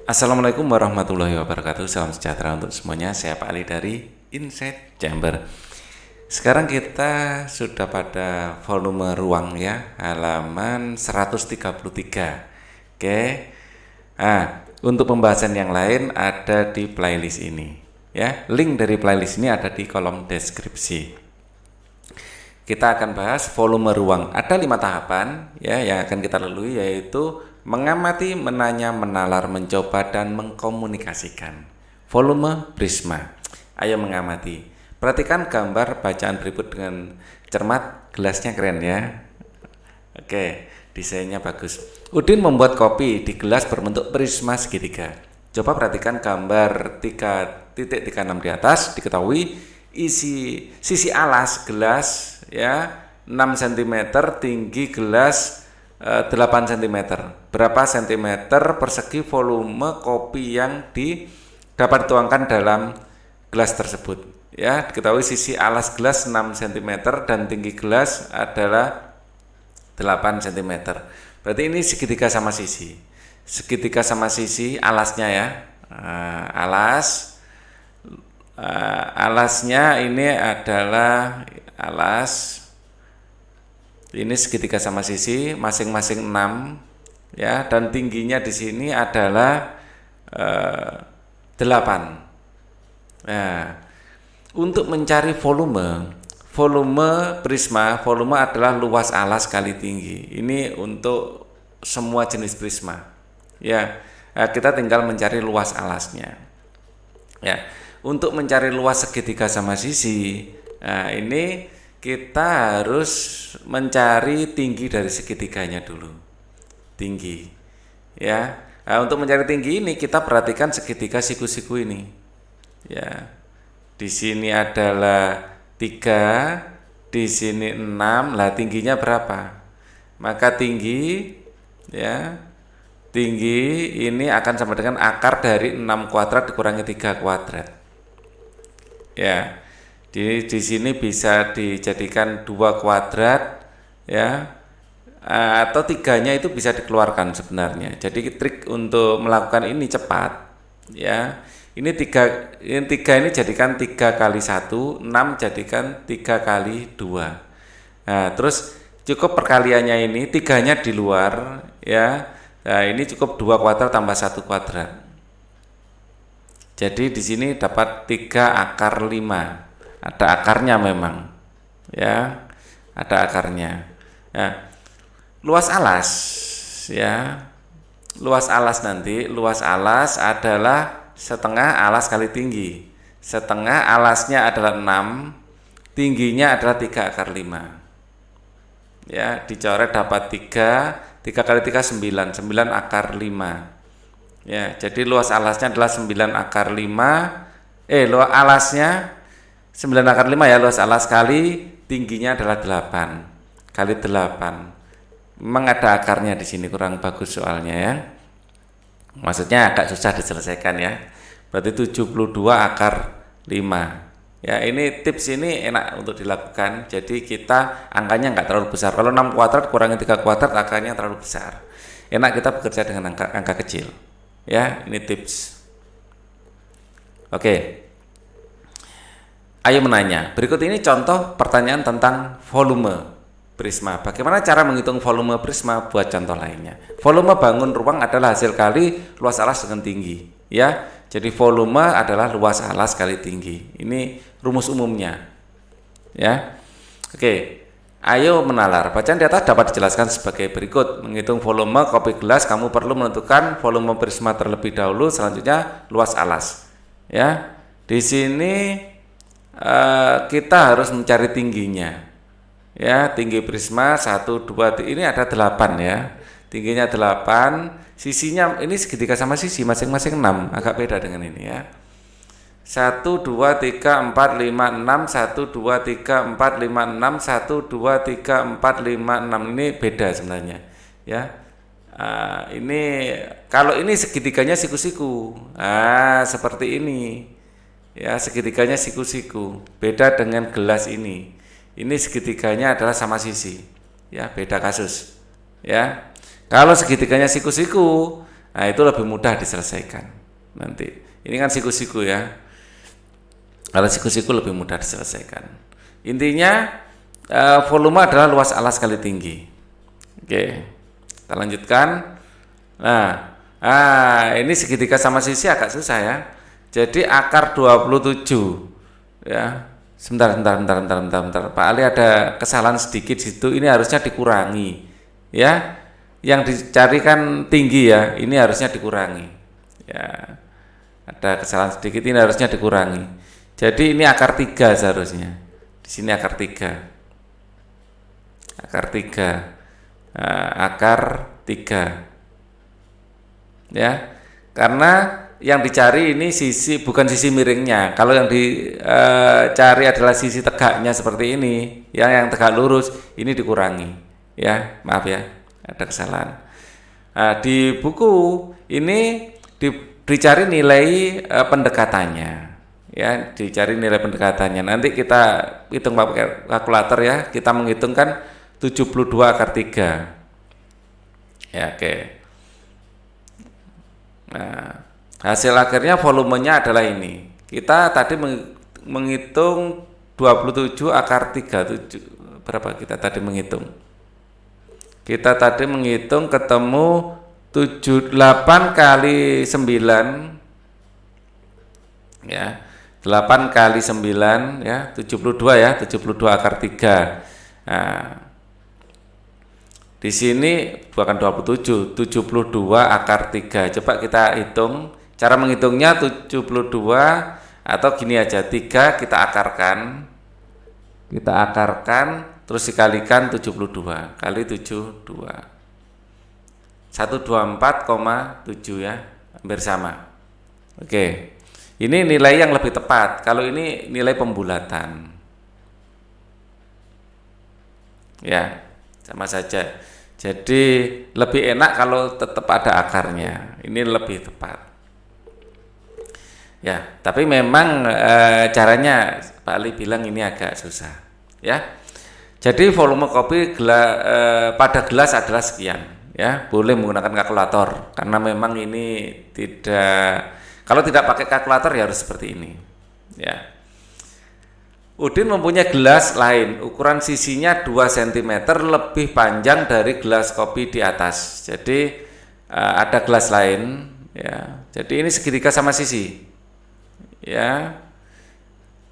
Assalamualaikum warahmatullahi wabarakatuh. Salam sejahtera untuk semuanya. Saya Pak Ali dari Insight Chamber. Sekarang kita sudah pada volume ruang ya, halaman 133. Oke. Nah, untuk pembahasan yang lain ada di playlist ini ya. Link dari playlist ini ada di kolom deskripsi. Kita akan bahas volume ruang. Ada 5 tahapan ya yang akan kita lalui, yaitu mengamati, menanya, menalar, mencoba, dan mengkomunikasikan. Volume prisma. Ayo mengamati. Perhatikan gambar bacaan berikut dengan cermat. Gelasnya keren ya. Oke, desainnya bagus. Udin membuat kopi di gelas berbentuk prisma segitiga. Coba perhatikan gambar 3.36 di atas. Diketahui sisi alas gelas ya 6 cm, tinggi gelas 8 cm. Berapa cm persegi volume kopi yang dapat dituangkan dalam gelas tersebut? Ya, diketahui sisi alas gelas 6 cm dan tinggi gelas adalah 8 cm. Berarti ini segitiga sama sisi. Segitiga sama sisi alasnya ya. Alasnya ini adalah alas. Ini segitiga sama sisi, masing-masing 6 ya, dan tingginya di sini adalah 8. Nah, untuk mencari volume prisma, volume adalah luas alas kali tinggi. Ini untuk semua jenis prisma. Ya, kita tinggal mencari luas alasnya. Ya, untuk mencari luas segitiga sama sisi, nah ini kita harus mencari tinggi dari segitiganya dulu. Tinggi. Ya. Nah, untuk mencari tinggi ini kita perhatikan segitiga siku-siku ini. Ya. Di sini adalah 3, di sini 6. Lah tingginya berapa? Maka tinggi ya. Tinggi ini akan sama dengan akar dari 6 kuadrat dikurangi 3 kuadrat. Ya. Di sini bisa dijadikan 2 kuadrat ya, atau 3-nya itu bisa dikeluarkan sebenarnya. Jadi trik untuk melakukan ini cepat ya. Ini 3 ini jadikan 3 kali 1, 6 jadikan 3 kali 2. Nah, terus cukup perkaliannya ini 3-nya di luar ya. Nah, ini cukup 2 kuadrat tambah 1 kuadrat. Jadi di sini dapat 3 akar 5. Ada akarnya memang ya, ada akarnya ya. Luas alas ya, luas alas adalah setengah alas kali tinggi. Setengah alasnya adalah 6, tingginya adalah 3 akar 5 ya. Dicoret dapat 3 kali 3 9 akar 5 ya. Jadi luas alasnya adalah 9 akar 5. Luas alasnya 9 akar 5 ya, luas alas kali tingginya adalah 8 kali 8. Memang ada akarnya di sini, kurang bagus soalnya ya. Maksudnya agak susah diselesaikan ya. Berarti 72 akar 5. Ya, ini tips ini enak untuk dilakukan. Jadi kita angkanya enggak terlalu besar. Kalau 6 kuadrat kurangi 3 kuadrat akarnya terlalu besar. Enak kita bekerja dengan angka kecil. Ya, ini tips. Oke. Ayo menanya. Berikut ini contoh pertanyaan tentang volume prisma. Bagaimana cara menghitung volume prisma? Buat contoh lainnya. Volume bangun ruang adalah hasil kali luas alas dengan tinggi. Ya, jadi volume adalah luas alas kali tinggi. Ini rumus umumnya. Ya, oke. Ayo menalar. Bacaan di atas dapat dijelaskan sebagai berikut. Menghitung volume kopi gelas, kamu perlu menentukan volume prisma terlebih dahulu. Selanjutnya luas alas. Ya, di sini kita harus mencari tingginya ya. Tinggi prisma 1, 2, ini ada 8 ya. Tingginya 8, sisinya ini segitiga sama sisi masing-masing 6, agak beda dengan ini ya. 1, 2, 3, 4, 5, 6, 1, 2, 3, 4, 5, 6, 1, 2, 3, 4, 5, 6. Ini beda sebenarnya ya. Ini kalau ini segitiganya siku-siku, seperti ini ya, segitiganya siku-siku. Beda dengan gelas ini. Ini segitiganya adalah sama sisi. Ya, beda kasus. Ya. Kalau segitiganya siku-siku, Nah, itu lebih mudah diselesaikan nanti. Ini kan siku-siku ya. Kalau siku-siku lebih mudah diselesaikan. Intinya volume adalah luas alas kali tinggi. Oke, kita lanjutkan. Ini segitiga sama sisi agak susah ya. Jadi akar 27 ya. Sebentar. Pak Ali ada kesalahan sedikit situ. Ini harusnya dikurangi ya. Yang dicari kan tinggi ya. Ini harusnya dikurangi. Ya. Ada kesalahan sedikit, ini harusnya dikurangi. Jadi ini akar 3 seharusnya. Di sini akar 3. Akar 3. Akar 3. Ya. Karena yang dicari ini sisi, bukan sisi miringnya. Kalau yang dicari adalah sisi tegaknya seperti ini, ya, yang tegak lurus, ini dikurangi. Ya, maaf ya, ada kesalahan. Di buku ini dicari nilai pendekatannya, ya, dicari nilai pendekatannya. Nanti kita hitung pakai kalkulator ya. Kita menghitungkan 72 akar 3. Ya, oke. Nah, hasil akhirnya volumenya adalah ini. Kita tadi menghitung 27 akar 37. Berapa kita tadi menghitung? Kita tadi menghitung ketemu 8 kali 9 ya. 8 kali 9 ya, 72 ya, 72 akar 3. Nah, di sini bukan 27, 72 akar 3. Coba kita hitung. Cara menghitungnya 72 atau gini aja, 3 kita akarkan. Kita akarkan terus dikalikan 72 kali 72. 124,7 ya, hampir sama. Oke. Ini nilai yang lebih tepat. Kalau ini nilai pembulatan. Ya, sama saja. Jadi lebih enak kalau tetap ada akarnya. Ini lebih tepat. Ya, tapi memang caranya Pak Ali bilang ini agak susah. Ya. Jadi volume kopi pada gelas adalah sekian. Ya, boleh menggunakan kalkulator karena memang ini kalau tidak pakai kalkulator ya harus seperti ini. Ya. Udin mempunyai gelas lain, ukuran sisinya 2 cm lebih panjang dari gelas kopi di atas. Jadi ada gelas lain, ya. Jadi ini segitiga sama sisi, ya.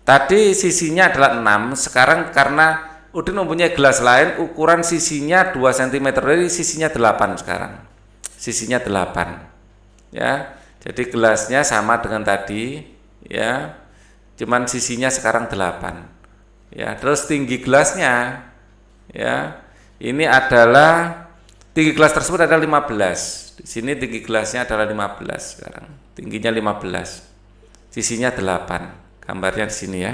Tadi sisinya adalah 6, sekarang karena Udin mempunyai gelas lain, ukuran sisinya 2 cm, jadi sisinya 8 sekarang. Sisinya 8, ya. Jadi gelasnya sama dengan tadi, ya. Cuman sisinya sekarang 8. Ya, terus tinggi gelasnya ya. Ini adalah tinggi gelas tersebut adalah 15. Di sini tinggi gelasnya adalah 15 sekarang. Tingginya 15. Sisinya 8. Gambarnya di sini ya.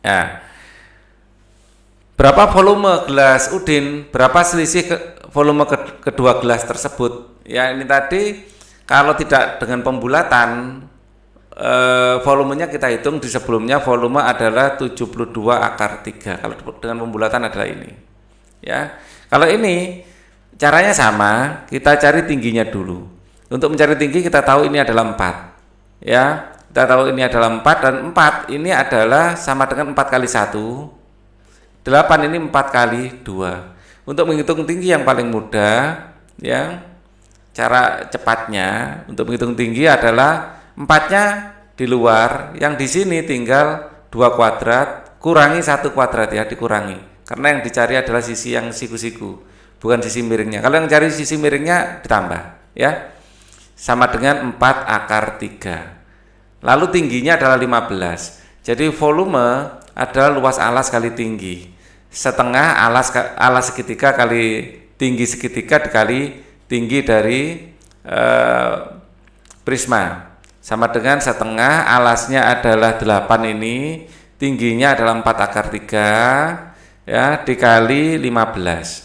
Ya. Berapa volume gelas Udin? Berapa selisih volume kedua gelas tersebut? Ya, ini tadi kalau tidak dengan pembulatan volumenya kita hitung di sebelumnya, volume adalah 72 akar 3. Kalau dengan pembulatan adalah ini. Ya. Kalau ini caranya sama, kita cari tingginya dulu. Untuk mencari tinggi kita tahu ini adalah 4. Ya, kita tahu ini adalah 4 dan 4 ini adalah sama dengan 4 kali 1. 8 ini 4 kali 2. Untuk menghitung tinggi yang paling mudah, ya. Cara cepatnya untuk menghitung tinggi adalah 4-nya di luar, yang di sini tinggal 2 kuadrat kurangi 1 kuadrat ya, dikurangi. Karena yang dicari adalah sisi yang siku-siku, bukan sisi miringnya. Kalau yang cari sisi miringnya ditambah ya. Sama dengan 4 akar 3. Lalu tingginya adalah 15. Jadi volume adalah luas alas kali tinggi. Setengah alas segitiga kali tinggi segitiga dikali tinggi dari prisma, sama dengan setengah alasnya adalah 8 ini, tingginya adalah 4 akar 3 ya, dikali 15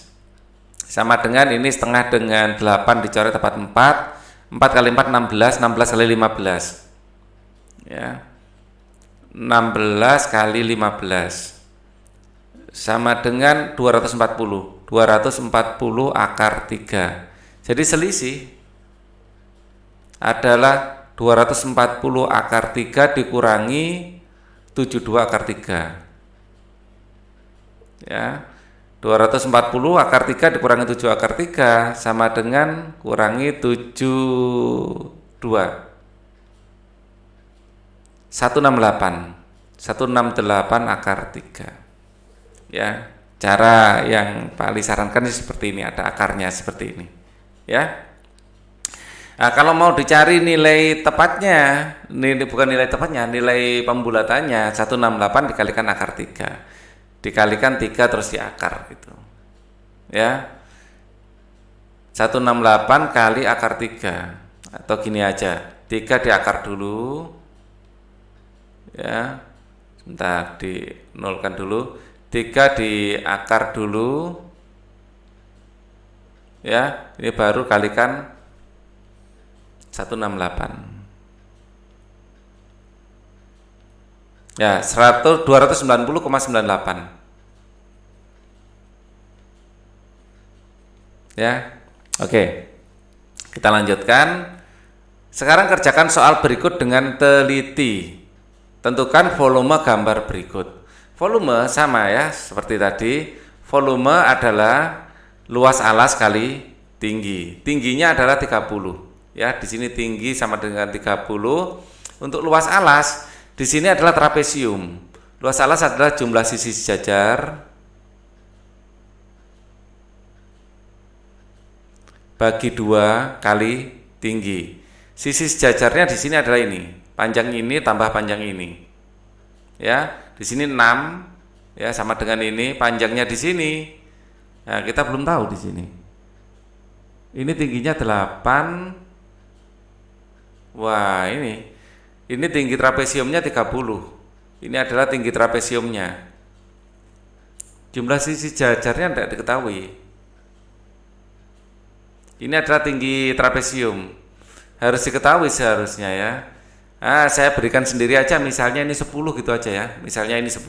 sama dengan ini setengah dengan 8 dicoret tepat 4 kali 4 16, 16 kali 15 ya, 16 kali 15 sama dengan 240 akar 3. Jadi selisih adalah 240 akar 3 dikurangi 72 akar 3. Ya. 240 akar 3 dikurangi 7 akar 3 sama dengan kurangi 72. 168 akar 3. Ya, cara yang paling sarankan seperti ini, ada akarnya seperti ini. Ya. Nah, kalau mau dicari nilai tepatnya, ini bukan nilai tepatnya, nilai pembulatannya 168 dikalikan akar 3. Dikalikan 3 terus diakar gitu. Ya. 168 kali akar 3. Atau gini aja, 3 diakar dulu. Ya. Sebentar, dinolkan dulu. 3 diakar dulu. Ya, ini baru kalikan 168. Ya, 290,98. Ya. Oke. Kita lanjutkan. Sekarang kerjakan soal berikut dengan teliti. Tentukan volume gambar berikut. Volume sama ya, seperti tadi. Volume adalah luas alas kali tinggi. Tingginya adalah 30. Ya, di sini tinggi sama dengan 30. Untuk luas alas, di sini adalah trapesium. Luas alas adalah jumlah sisi sejajar bagi 2 kali tinggi. Sisi sejajarnya di sini adalah ini. Panjang ini tambah panjang ini. Ya, di sini 6 ya sama dengan ini, panjangnya di sini. Nah, kita belum tahu di sini. Ini tingginya 8. Wah, ini tinggi trapesiumnya 30. Ini adalah tinggi trapesiumnya. Jumlah sisi sejajarnya tidak diketahui. Ini adalah tinggi trapesium. Harus diketahui seharusnya ya. Nah, saya berikan sendiri aja, misalnya ini 10 gitu aja ya. Misalnya ini 10.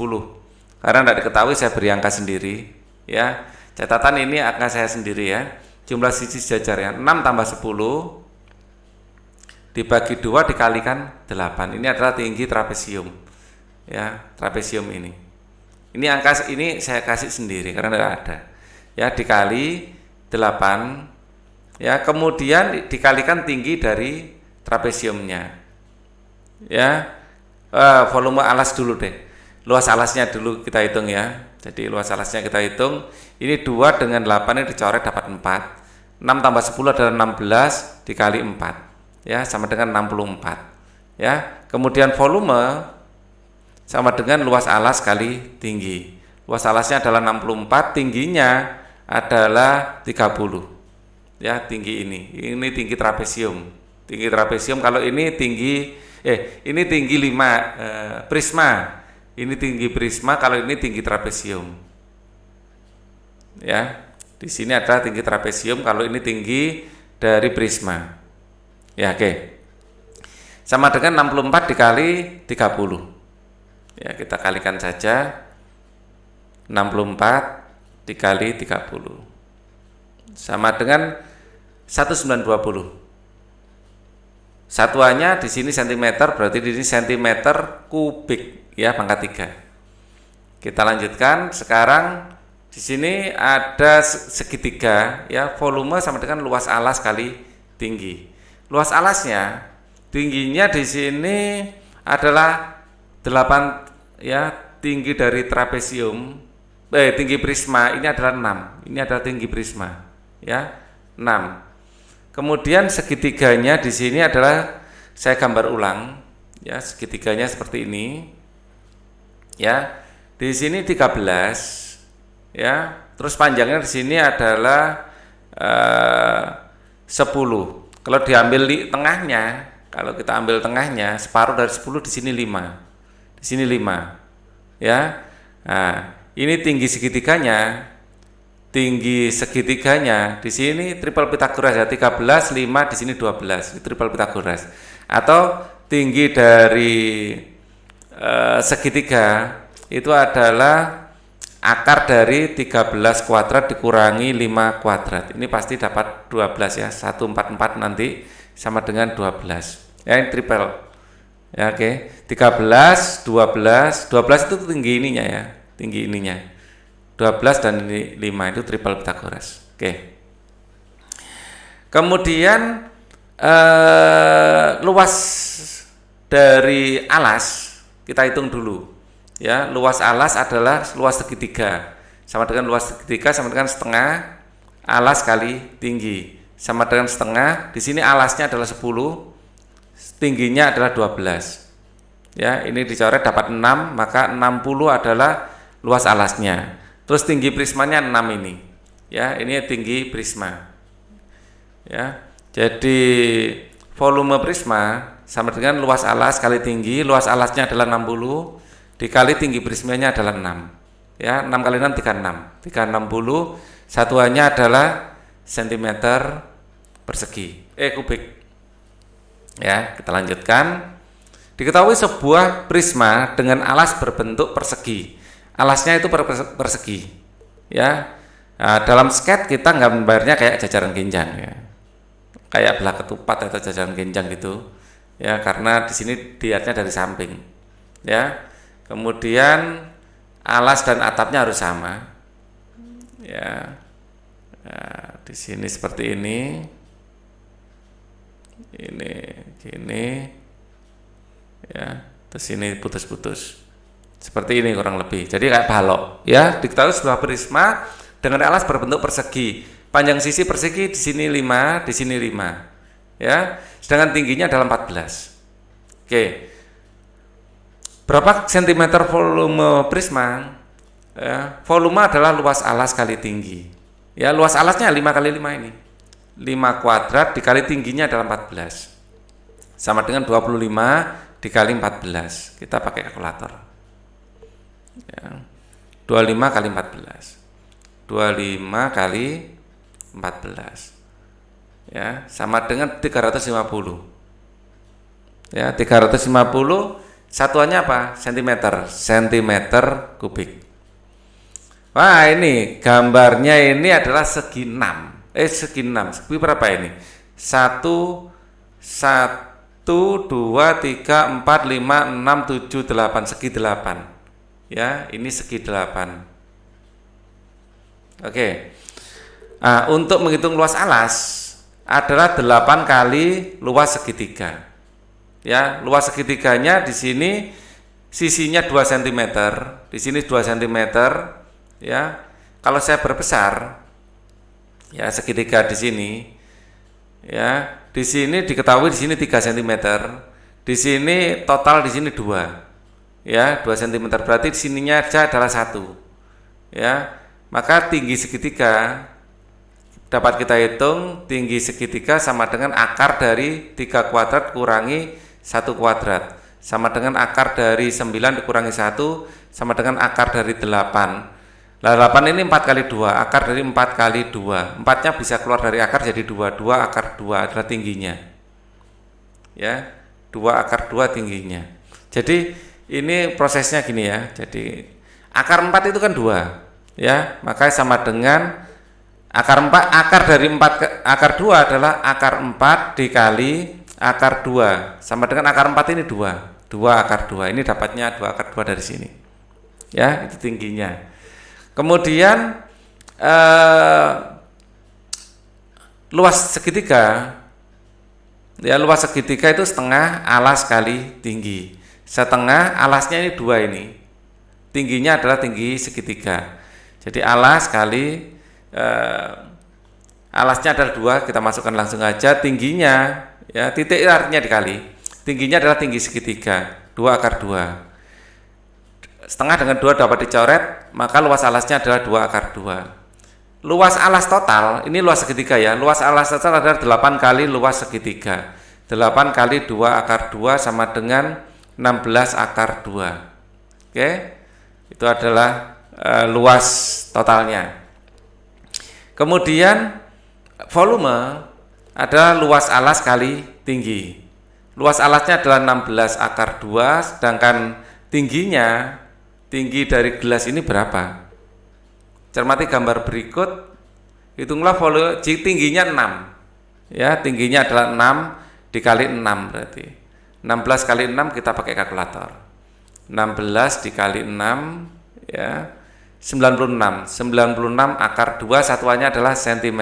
Karena tidak diketahui saya beri angka sendiri ya. Catatan ini angka saya sendiri ya. Jumlah sisi sejajarnya 6 tambah 10 dibagi 2 dikalikan 8. Ini adalah tinggi trapesium. Ya, trapesium ini. Ini angka ini saya kasih sendiri karena tidak ada. Ya, dikali 8 ya, kemudian dikalikan tinggi dari trapesiumnya. Ya, volume alas dulu deh. Luas alasnya dulu kita hitung ya. Jadi luas alasnya kita hitung. Ini 2 dengan 8 ini dicoret dapat 4. 6 tambah 10 adalah 16 dikali 4. Ya, sama dengan 64. Ya, kemudian volume sama dengan luas alas kali tinggi. Luas alasnya adalah 64, tingginya adalah 30. Ya, tinggi ini. Ini tinggi trapesium. Tinggi trapesium kalau ini tinggi ini tinggi 5 prisma. Ini tinggi prisma, kalau ini tinggi trapesium. Ya, di sini ada tinggi trapesium, kalau ini tinggi dari prisma. Ya, oke. Sama dengan 64 dikali 30. Ya, kita kalikan saja. 64 dikali 30. Sama dengan 1920. Satuannya di sini cm, berarti di sini cm kubik ya, pangkat 3. Kita lanjutkan. Sekarang di sini ada segitiga ya, volume sama dengan luas alas kali tinggi. Luas alasnya, tingginya di sini adalah 8 ya, tinggi dari trapesium. Tinggi prisma ini adalah 6. Ini adalah tinggi prisma ya, 6. Kemudian segitiganya di sini adalah, saya gambar ulang ya, segitiganya seperti ini. Ya. Di sini 13 ya. Terus panjangnya di sini adalah 10. Kalau diambil di tengahnya, kalau kita ambil tengahnya, separuh dari 10 di sini 5. Di sini 5. Ya. Nah, ini tinggi segitiganya. Tinggi segitiganya di sini triple Pitagoras ya, 13, 5 di sini 12, triple Pitagoras. Atau tinggi dari segitiga itu adalah akar dari 13 kuadrat dikurangi 5 kuadrat. Ini pasti dapat 12 ya, 144 nanti sama dengan 12. Ya, ini triple. Ya, oke. 13, 12 itu tinggi ininya ya, tinggi ininya. 12 dan ini 5 itu triple Pythagoras. Oke. Kemudian luas dari alas kita hitung dulu. Ya, luas alas adalah luas segitiga. Sama dengan luas segitiga sama dengan setengah alas kali tinggi. Sama dengan setengah. Di sini alasnya adalah 10, tingginya adalah 12. Ya, ini dicoret dapat 6, maka 60 adalah luas alasnya. Terus tinggi prismanya 6 ini. Ya, ini tinggi prisma. Ya. Jadi volume prisma sama dengan luas alas kali tinggi, luas alasnya adalah 60 dikali tinggi prismanya adalah 6. Ya, 6 kali 6 36. 360 satuannya adalah cm persegi. Kubik. Ya, kita lanjutkan. Diketahui sebuah prisma dengan alas berbentuk persegi. Alasnya itu persegi. Ya. Nah, dalam sketch kita gambarnya kayak jajaran genjang ya. Kayak belah ketupat atau jajaran genjang gitu. Ya, karena di sini dilihatnya dari samping. Ya. Kemudian alas dan atapnya harus sama. Ya. Nah, di sini seperti ini. Ini gini. Ya, terus ini putus-putus seperti ini kurang lebih, jadi kayak balok. Ya, diketahui sebuah prisma dengan alas berbentuk persegi, panjang sisi persegi di sini 5, di sini 5. Ya, sedangkan tingginya adalah 14. Oke, berapa sentimeter volume prisma? Ya, volume adalah luas alas kali tinggi. Ya, luas alasnya 5 kali 5 ini, 5 kuadrat dikali tingginya adalah 14 sama dengan 25 dikali 14. Kita pakai kalkulator. Ya. 25 kali 14. 25 kali 14. Ya, sama dengan 350. Ya, 350 satuannya apa? Sentimeter. Sentimeter kubik. Wah, ini gambarnya ini adalah segi 6. Segi 6. Segi berapa ini? 1 2, 3, 4, 5, 6, 7, 8, segi 8. Ya, ini segi 8. Oke. Nah, untuk menghitung luas alas adalah 8 kali luas segitiga. Ya, luas segitiganya di sini sisinya 2 cm, di sini 2 cm. Ya. Kalau saya berbesar ya segitiga di sini ya, di sini diketahui di sini 3 cm. Di sini total di sini 2. Ya, 2 cm berarti di sininya aja adalah 1. Ya. Maka tinggi segitiga dapat kita hitung, tinggi segitiga sama dengan akar dari 3 kuadrat kurangi 1 kuadrat. Sama dengan akar dari 9 dikurangi 1 sama dengan akar dari 8. Nah, 8 ini 4 kali 2, akar dari 4 kali 2. 4-nya bisa keluar dari akar jadi 2. 2 akar 2 adalah tingginya. Ya, 2 akar 2 tingginya. Jadi ini prosesnya gini ya. Jadi akar 4 itu kan 2. Ya, maka sama dengan akar 4, akar dari 4 akar 2 adalah akar 4 dikali akar 2. Sama dengan akar 4 ini 2. 2 akar 2. Ini dapatnya 2 akar 2 dari sini. Ya, itu tingginya. Kemudian luas segitiga, ya luas segitiga itu setengah alas kali tinggi. Setengah alasnya ini 2 ini, tingginya adalah tinggi segitiga. Jadi alas kali alasnya adalah 2, kita masukkan langsung aja. Tingginya, ya titik artinya dikali, tingginya adalah tinggi segitiga, 2 akar 2. Setengah dengan 2 dapat dicoret, maka luas alasnya adalah 2 akar 2. Luas alas total, ini luas segitiga ya, luas alas total adalah 8 kali luas segitiga. 8 kali 2 akar 2 sama dengan 16 akar 2. Oke, itu adalah luas totalnya. Kemudian volume adalah luas alas kali tinggi. Luas alasnya adalah 16 akar 2, sedangkan tingginya, tinggi dari gelas ini berapa? Cermati gambar berikut, hitunglah volume, tingginya 6. Ya, tingginya adalah 6, dikali 6 berarti. 16 kali 6 kita pakai kalkulator. 16 dikali 6 ya 96. 96 akar 2 satuannya adalah cm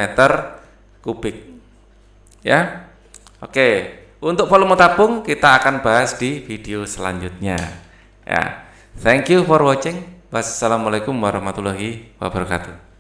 kubik. Ya. Oke, untuk volume tabung kita akan bahas di video selanjutnya. Ya. Thank you for watching. Wassalamualaikum warahmatullahi wabarakatuh.